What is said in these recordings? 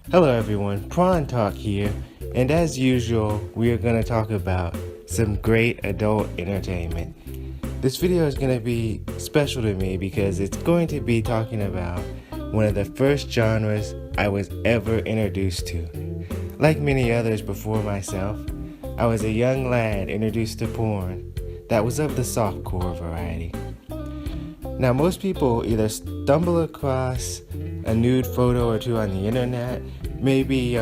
Hello everyone, Prawn Talk here, and as usual, we are going to talk about some great adult entertainment. This video is going to be special to me because it's going to be talking about one of the first genres I was ever introduced to. Like many others before myself, I was a young lad introduced to porn that was of the softcore variety. Now, most people either stumble across a nude photo or two on the internet. Maybe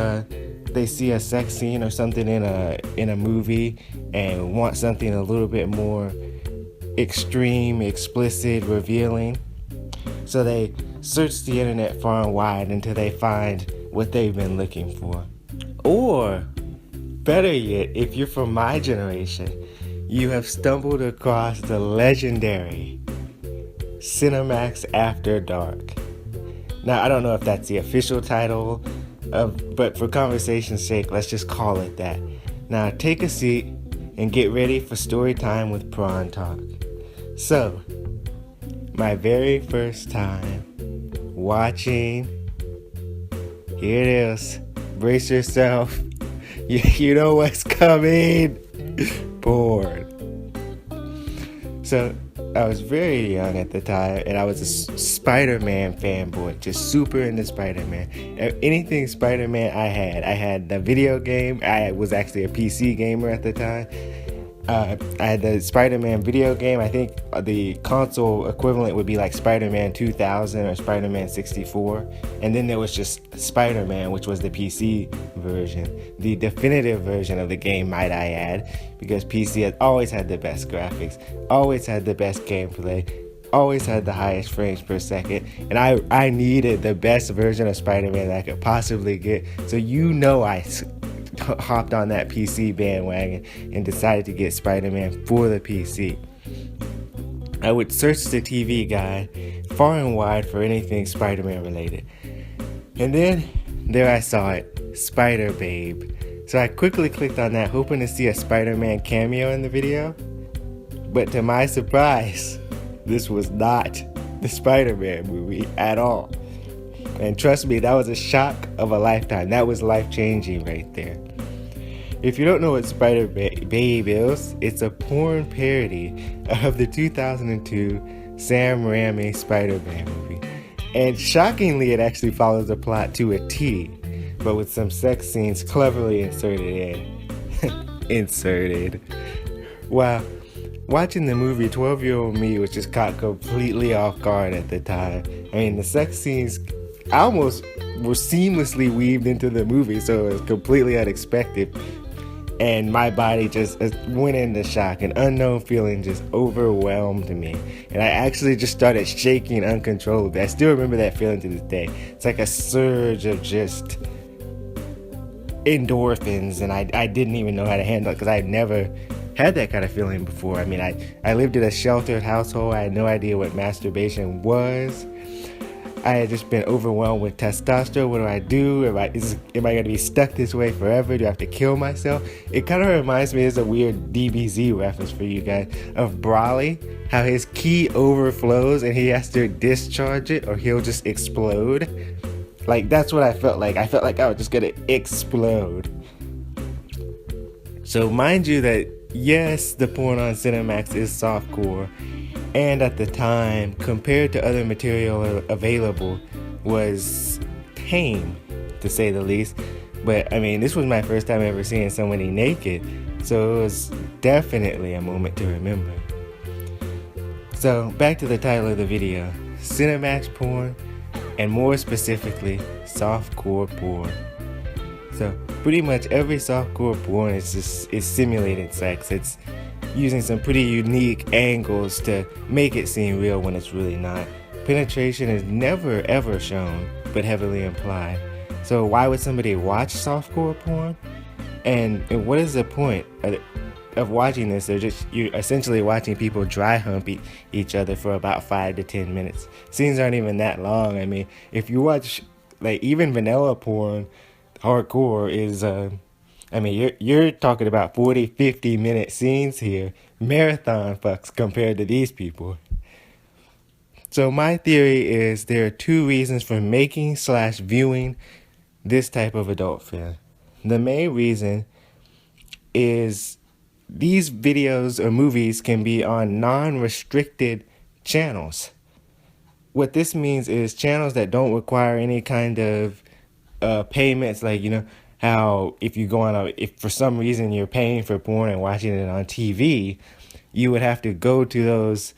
they see a sex scene or something in a movie and want something a little bit more extreme, explicit, revealing. So they search the internet far and wide until they find what they've been looking for. Or, better yet, if you're from my generation, you have stumbled across the legendary Cinemax After Dark. Now, I don't know if that's the official title, but for conversation's sake, let's just call it that. Now, take a seat and get ready for story time with Prawn Talk. So, my very first time watching, here it is, brace yourself, you know what's coming, porn. So, I was very young at the time, and I was a Spider-Man fanboy, just super into Spider-Man. Anything Spider-Man I had the video game. I was actually a PC gamer at the time. I had the Spider-Man video game. I think the console equivalent would be like Spider-Man 2000 or Spider-Man 64. And then there was just Spider-Man, which was the PC version. The definitive version of the game, might I add, because PC has always had the best graphics, always had the best gameplay, always had the highest frames per second. And I needed the best version of Spider-Man that I could possibly get. So I hopped on that PC bandwagon and decided to get Spider-Man for the PC. I would search the TV guide far and wide for anything Spider-Man related. And then there I saw it, Spider Babe. So I quickly clicked on that, hoping to see a Spider-Man cameo in the video. But to my surprise, this was not the Spider-Man movie at all. And trust me, that was a shock of a lifetime. That was life-changing right there. If you don't know what Spider Babe is, it's a porn parody of the 2002 Sam Raimi Spider-Man movie. And shockingly, it actually follows the plot to a T, but with some sex scenes cleverly inserted in. Wow. Watching the movie, 12-year-old me was just caught completely off guard at the time. I mean, the sex scenes almost were seamlessly weaved into the movie, so it was completely unexpected. And my body just went into shock. An unknown feeling just overwhelmed me. And I actually just started shaking uncontrollably. I still remember that feeling to this day. It's like a surge of just endorphins, and I didn't even know how to handle it because I had never had that kind of feeling before. I mean, I lived in a sheltered household. I had no idea what masturbation was. I had just been overwhelmed with testosterone. What do I do? Am I going to be stuck this way forever? Do I have to kill myself? It kind of reminds me, it's a weird DBZ reference for you guys, of Brawley, how his key overflows and he has to discharge it or he'll just explode. Like, that's what I felt like. I felt like I was just going to explode. So mind you that, yes, the porn on Cinemax is softcore, and at the time, compared to other material available, was tame, to say the least. But, I mean, this was my first time ever seeing somebody naked, so it was definitely a moment to remember. So, back to the title of the video, Cinemax porn, and more specifically, softcore porn. So, pretty much every softcore porn is simulated sex. It's using some pretty unique angles to make it seem real when it's really not. Penetration is never ever shown, but heavily implied. So why would somebody watch softcore porn? And what is the point of watching this? You're essentially watching people dry hump each other for about 5 to 10 minutes. Scenes aren't even that long. I mean, if you watch like even vanilla porn, hardcore is you're talking about 40, 50-minute scenes here. Marathon fucks compared to these people. So my theory is there are two reasons for making/viewing this type of adult film. The main reason is these videos or movies can be on non-restricted channels. What this means is channels that don't require any kind of payments, like, how if you go on if for some reason you're paying for porn and watching it on TV, you would have to go to those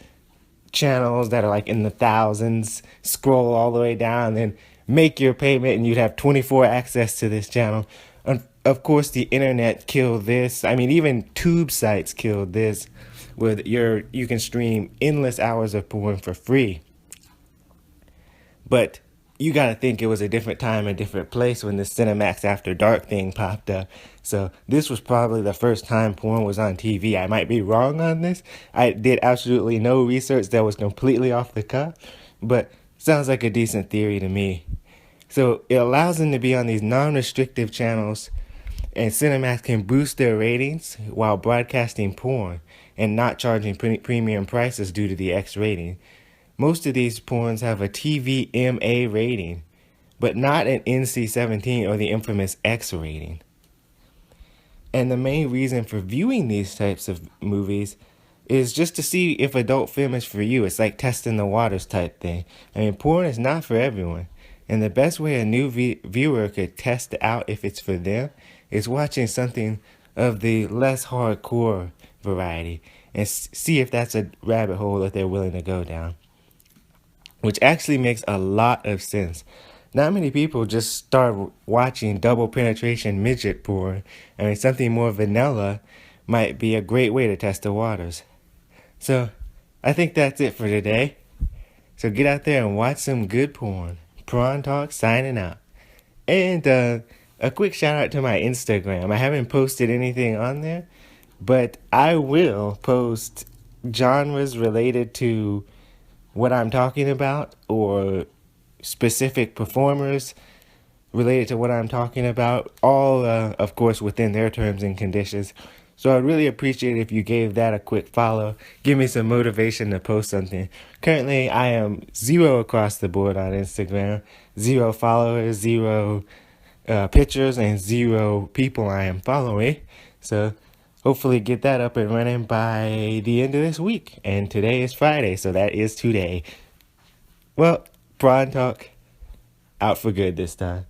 channels that are like in the thousands, scroll all the way down, then make your payment, and you'd have 24 access to this channel. Of course, the internet killed this. I mean, even tube sites killed this, where you can stream endless hours of porn for free. But you got to think it was a different time, a different place when the Cinemax After Dark thing popped up. So this was probably the first time porn was on TV. I might be wrong on this. I did absolutely no research, that was completely off the cuff, but sounds like a decent theory to me. So it allows them to be on these non-restrictive channels, and Cinemax can boost their ratings while broadcasting porn and not charging premium prices due to the X rating. Most of these porns have a TVMA rating, but not an NC-17 or the infamous X rating. And the main reason for viewing these types of movies is just to see if adult film is for you. It's like testing the waters type thing. I mean, porn is not for everyone. And the best way a new viewer could test out if it's for them is watching something of the less hardcore variety and see if that's a rabbit hole that they're willing to go down. Which actually makes a lot of sense. Not many people just start watching double penetration midget porn. I mean, something more vanilla might be a great way to test the waters. So, I think that's it for today. So get out there and watch some good porn. Prawn Talk signing out. And a quick shout out to my Instagram. I haven't posted anything on there, but I will post genres related to what I'm talking about, or specific performers related to what I'm talking about, all of course within their terms and conditions. So I'd really appreciate if you gave that a quick follow. Give me some motivation to post something. Currently, I am 0 across the board on Instagram. 0 followers, 0 pictures, and 0 people I am following. So hopefully get that up and running by the end of this week. And today is Friday, so that is today. Well, Prawn Talk out for good this time.